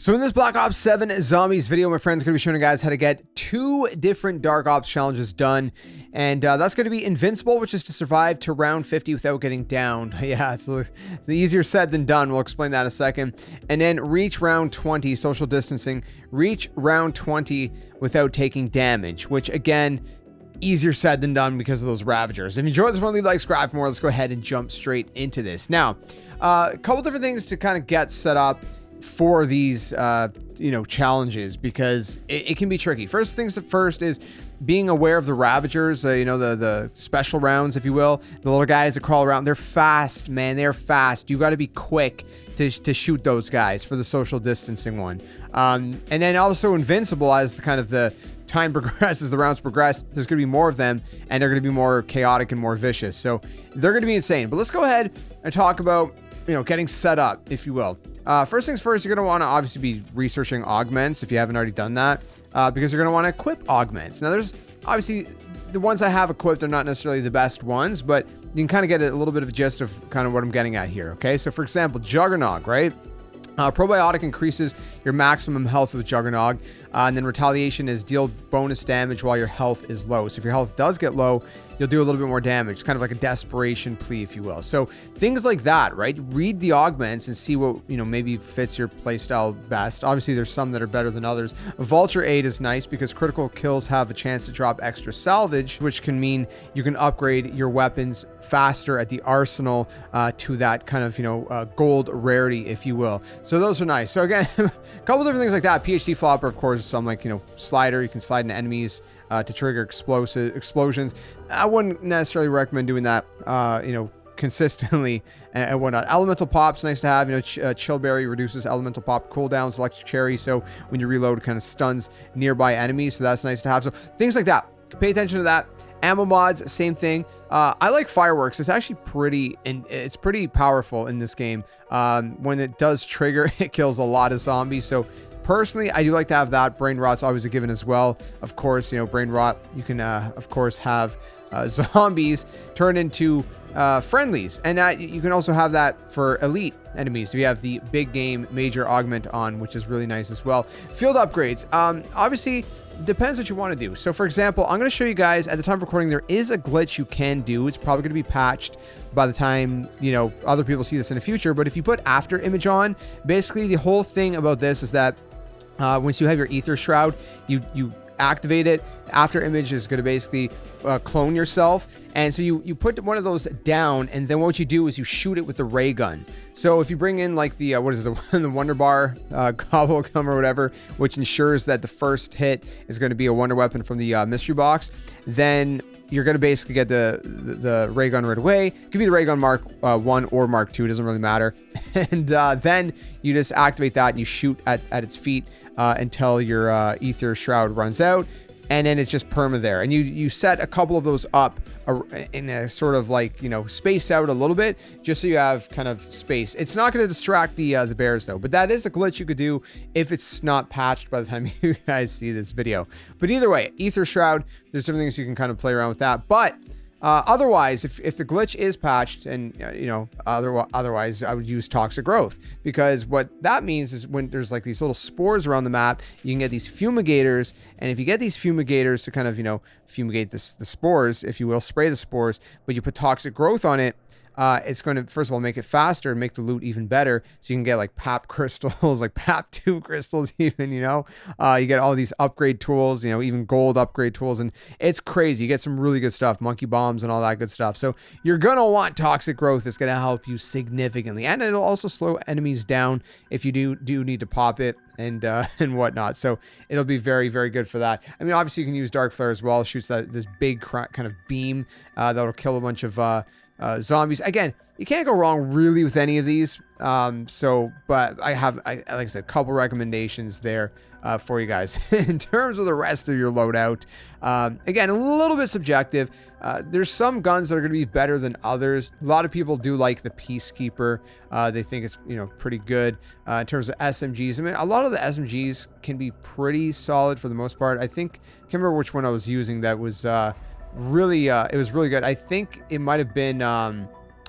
So in this Black Ops 7 Zombies video, my friend's going to be showing you guys how to get 2 different Dark Ops challenges done. And that's going to be Invincible, which is to survive to round 50 without getting downed. Yeah, it's easier said than done. We'll explain that in a second. And then reach round 20, social distancing. Reach round 20 without taking damage, which again, easier said than done because of those Ravagers. If you enjoyed this one, leave a like, subscribe for more. Let's go ahead and jump straight into this. Now, a couple different things to kind of get set up for these challenges, because it can be tricky. First things first is being aware of the Ravagers, the special rounds, if you will, the little guys that crawl around. They're fast, man. They're fast. You got to be quick to shoot those guys for the social distancing one. And then also Invincible, as the time progresses, the rounds progress, there's going to be more of them, and they're going to be more chaotic and more vicious. So they're going to be insane. But let's go ahead and talk about getting set up, if you will. First things first, you're going to want to obviously be researching augments if you haven't already done that, because you're going to want to equip augments. Now, there's obviously the ones I have equipped are not necessarily the best ones, but you can kind of get a little bit of a gist of kind of what I'm getting at here. Okay, so for example, Juggernog, right? Probiotic increases your maximum health with Juggernog, and then Retaliation is deal bonus damage while your health is low. So if your health does get low, you'll do a little bit more damage. It's kind of like a desperation plea, if you will. So things like that, right? Read the augments and see what, maybe fits your playstyle best. Obviously, there's some that are better than others. Vulture Aid is nice because critical kills have a chance to drop extra salvage, which can mean you can upgrade your weapons faster at the arsenal to that kind of, gold rarity, if you will. So those are nice. So again, a couple different things like that. PhD Flopper, of course, is some slider. You can slide into enemies to trigger explosions. I wouldn't necessarily recommend doing that, consistently and whatnot. Elemental Pop's nice to have. Chillberry reduces elemental pop cooldowns. Electric Cherry, so when you reload, it kind of stuns nearby enemies. So that's nice to have. So things like that. Pay attention to that. Ammo mods, same thing. I like Fireworks. It's actually it's pretty powerful in this game. When it does trigger, it kills a lot of zombies. So personally, I do like to have that. Brain Rot's always a given as well. Of course, Brain Rot, you can, of course, have zombies turn into friendlies. And you can also have that for elite enemies. So you have the big game major augment on, which is really nice as well. Field upgrades. Obviously, depends what you want to do. So for example, I'm going to show you guys at the time of recording, there is a glitch you can do. It's probably going to be patched by the time, other people see this in the future. But if you put after image on, basically the whole thing about this is that once you have your ether shroud, you activate it. After image is going to basically clone yourself, and so you put one of those down, and then what you do is you shoot it with the ray gun. So if you bring in like the the Wonder Bar gobble gum or whatever, which ensures that the first hit is going to be a wonder weapon from the mystery box, then you're going to basically get the ray gun right away. It could be the ray gun Mark 1 or Mark 2, it doesn't really matter. And then you just activate that and you shoot at its feet until your ether shroud runs out, and then it's just perma there. And you set a couple of those up in a sort of spaced out a little bit, just so you have kind of space. It's not going to distract the bears though, but that is a glitch you could do if it's not patched by the time you guys see this video. But either way, ether shroud, there's different things you can kind of play around with that. But otherwise, if the glitch is patched, and otherwise I would use toxic growth, because what that means is when there's like these little spores around the map, you can get these fumigators, and if you get these fumigators to kind of fumigate the spores, if you will, spray the spores, but you put toxic growth on it, it's going to, first of all, make it faster and make the loot even better. So you can get like PAP crystals, like PAP 2 crystals even, you get all these upgrade tools, even gold upgrade tools. And it's crazy. You get some really good stuff, monkey bombs and all that good stuff. So you're going to want toxic growth. It's going to help you significantly. And it'll also slow enemies down if you do need to pop it and whatnot. So it'll be very, very good for that. I mean, obviously you can use Dark Flare as well. It shoots this big kind of beam that'll kill a bunch of zombies. Again, you can't go wrong really with any of these. But I have, like I said, a couple recommendations there for you guys. In terms of the rest of your loadout, again, a little bit subjective. There's some guns that are going to be better than others. A lot of people do like the Peacekeeper. They think it's, pretty good. In terms of SMGs, I mean, a lot of the SMGs can be pretty solid for the most part. I can't remember which one I was using that was, it was really good. I think it might have been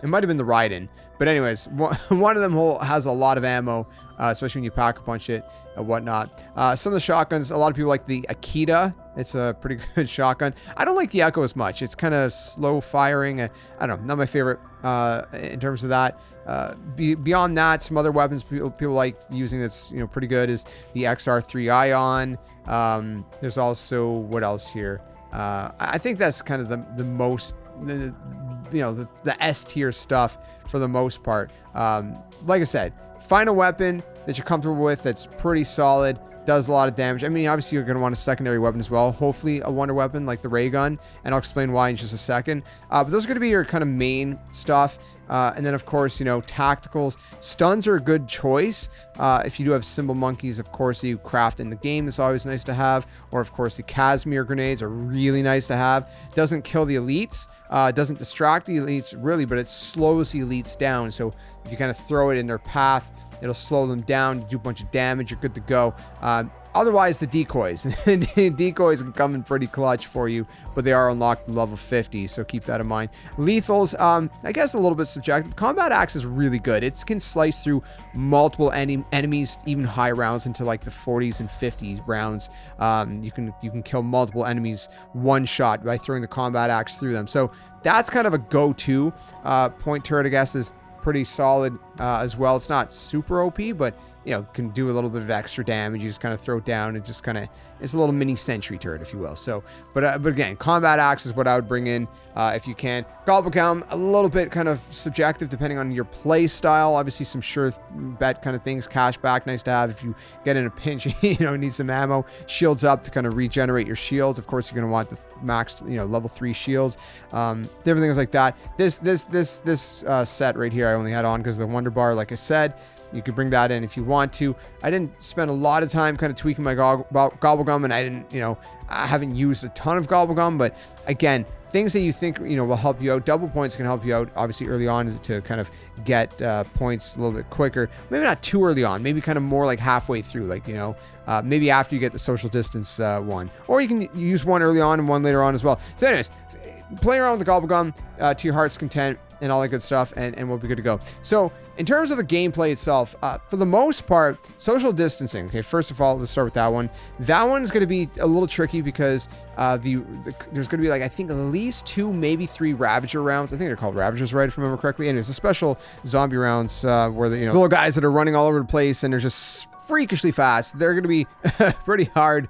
It might have been the Raiden. But anyways, one of them has a lot of ammo, especially when you pack a punch it and whatnot. Some of the shotguns, a lot of people like the Akita. It's a pretty good shotgun. I don't like the Echo as much. It's kind of slow firing. I don't know, not my favorite in terms of that. Beyond that, some other weapons people like using that's, you know, pretty good is the XR3 Ion. There's also, what else here? I think that's kind of the most, you know, the S tier stuff for the most part. Like I said, find a weapon that you're comfortable with that's pretty solid, does a lot of damage. I mean, obviously you're going to want a secondary weapon as well, hopefully a wonder weapon like the ray gun, and I'll explain why in just a second. But those are going to be your kind of main stuff. And then of course, you know, tacticals. Stuns are a good choice. If you do have cymbal monkeys, of course, you craft in the game, it's always nice to have. Or of course, the Casimir grenades are really nice to have. Doesn't kill the elites, doesn't distract the elites really, but it slows the elites down. So if you kind of throw it in their path, it'll slow them down, do a bunch of damage, you're good to go. Otherwise, the decoys. Decoys can come in pretty clutch for you, but they are unlocked at level 50, so keep that in mind. Lethals, I guess a little bit subjective. Combat Axe is really good. It can slice through multiple enemies, even high rounds into like the 40s and 50s rounds. You can kill multiple enemies one shot by throwing the Combat Axe through them. So that's kind of a go-to. Point turret, I guess, is pretty solid as well. It's not super OP, but you know, can do a little bit of extra damage. You just kind of throw it down and just kind of, it's a little mini sentry turret, if you will. So, but again, Combat Axe is what I would bring in if you can. Gobblegum, a little bit kind of subjective depending on your play style. Obviously, some sure bet kind of things. Cash back, nice to have if you get in a pinch. You know, need some ammo. Shields up to kind of regenerate your shields. Of course, you're going to want the maxed, you know, level 3 shields. Different things like that. This set right here, I only had on because of the Wonder Bar. Like I said, you could bring that in if you want to. I didn't spend a lot of time kind of tweaking my Gobblegum, and I didn't, you know, I haven't used a ton of Gobblegum, but again, things that you think, you know, will help you out. Double points can help you out, obviously, early on to kind of get points a little bit quicker. Maybe not too early on, maybe kind of more like halfway through, like, you know, maybe after you get the social distance one. Or you can use one early on and one later on as well. So anyways, play around with the Gobblegum to your heart's content and all that good stuff, and we'll be good to go. So in terms of the gameplay itself, for the most part, social distancing. Okay, first of all, let's start with that one. That one's going to be a little tricky because there's going to be like, I think at least 2, maybe 3 Ravager rounds. I think they're called Ravagers, right, if I remember correctly. Anyways, the special zombie rounds where the, you know, little guys that are running all over the place and they're just freakishly fast. They're going to be pretty hard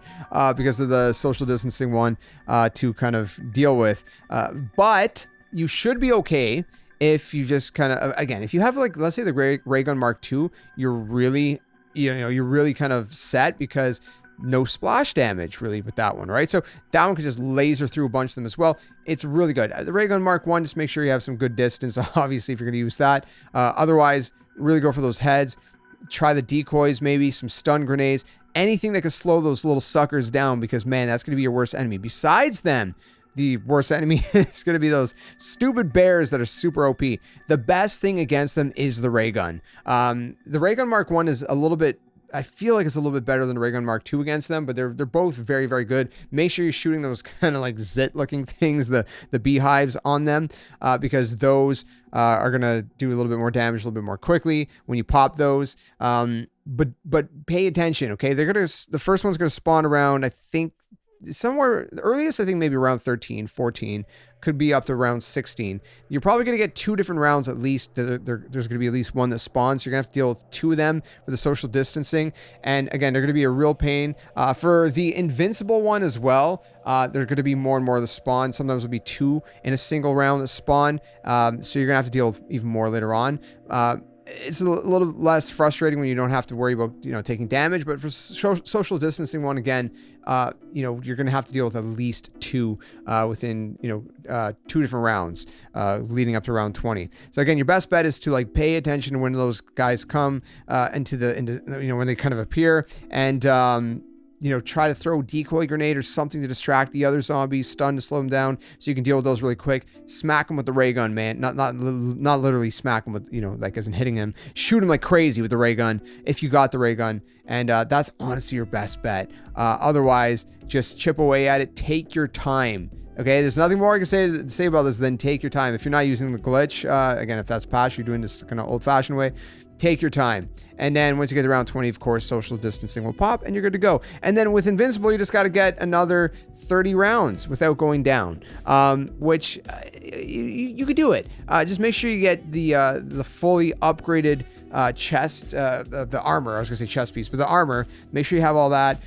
because of the social distancing one to kind of deal with. But you should be okay if you just kind of, again, if you have like, let's say the Ray Gun Mark II, you're really, you know, you're really kind of set because no splash damage really with that one, right? So that one can just laser through a bunch of them as well. It's really good. The Ray Gun Mark I, just make sure you have some good distance, obviously, if you're going to use that. Otherwise, really go for those heads. Try the decoys, maybe some stun grenades, anything that can slow those little suckers down, because man, that's going to be your worst enemy. Besides them, the worst enemy is going to be those stupid bears that are super OP. The best thing against them is the ray gun. The Ray Gun Mark I is a little bit, I feel like it's a little bit better than the Ray Gun Mark II against them, but they're both very, very good. Make sure you're shooting those kind of like zit looking things, the beehives on them, because those are going to do a little bit more damage a little bit more quickly when you pop those. But pay attention, okay? The first one's going to spawn around, I think, somewhere, the earliest I think maybe around 13, 14, could be up to around 16. You're probably going to get 2 different rounds at least. There's going to be at least one that spawns. So you're going to have to deal with 2 of them for the social distancing. And again, they're going to be a real pain. For the Invincible one as well, there's going to be more and more of the spawn. Sometimes it'll be 2 in a single round that spawn. So you're going to have to deal with even more later on. It's a little less frustrating when you don't have to worry about, you know, taking damage, but for social distancing one, again, you know, you're going to have to deal with at least 2 within, you know, 2 different rounds leading up to round 20. So again, your best bet is to like pay attention to when those guys come into you know, when they kind of appear, and you know, try to throw a decoy grenade or something to distract the other zombies, stun to slow them down, so you can deal with those really quick. Smack them with the ray gun, man. Not literally smack them with, you know, like as in hitting him. Shoot him like crazy with the ray gun if you got the ray gun, and that's honestly your best bet. Otherwise, just chip away at it. Take your time. Okay, there's nothing more I can say about this than take your time. If you're not using the glitch, again, if that's patch, you're doing this kind of old-fashioned way, take your time. And then once you get around 20, of course, social distancing will pop and you're good to go. And then with Invincible, you just got to get another 30 rounds without going down, which you could do it. Just make sure you get the fully upgraded chest, the armor. I was going to say chest piece, but the armor. Make sure you have all that.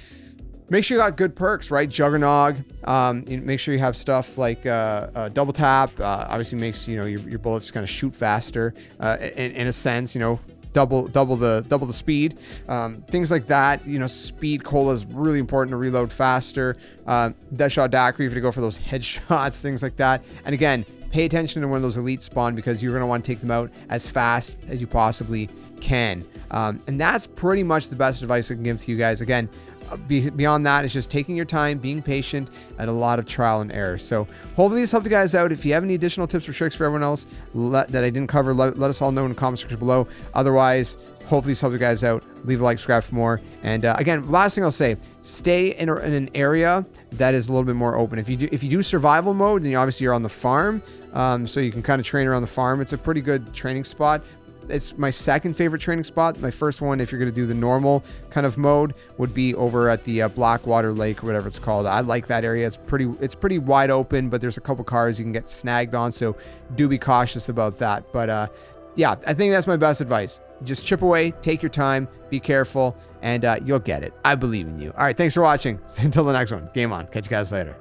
Make sure you got good perks, right? Juggernog. Make sure you have stuff like double tap. Obviously makes, you know, your bullets kind of shoot faster. In a sense, you know, double the speed. Things like that. You know, speed cola is really important to reload faster. Deadshot daiquiri if you go for those headshots, things like that. And again, pay attention to when those elites spawn, because you're going to want to take them out as fast as you possibly can. And that's pretty much the best advice I can give to you guys. Again, beyond that, it's just taking your time, being patient, and a lot of trial and error. So hopefully this helped you guys out. If you have any additional tips or tricks for everyone else that I didn't cover, let us all know in the comment section below. Otherwise, hopefully this helped you guys out. Leave a like, subscribe for more. And again, last thing I'll say, stay in an area that is a little bit more open. If you do survival mode, then obviously you're on the farm, so you can kind of train around the farm. It's a pretty good training spot. It's my second favorite training spot. My first one, if you're going to do the normal kind of mode, would be over at the Blackwater Lake or whatever it's called. I like that area. It's pretty wide open, but there's a couple cars you can get snagged on, so do be cautious about that. But yeah, I think that's my best advice. Just chip away, take your time, be careful, and you'll get it. I believe in you. All right, thanks for watching. Until the next one, game on. Catch you guys later.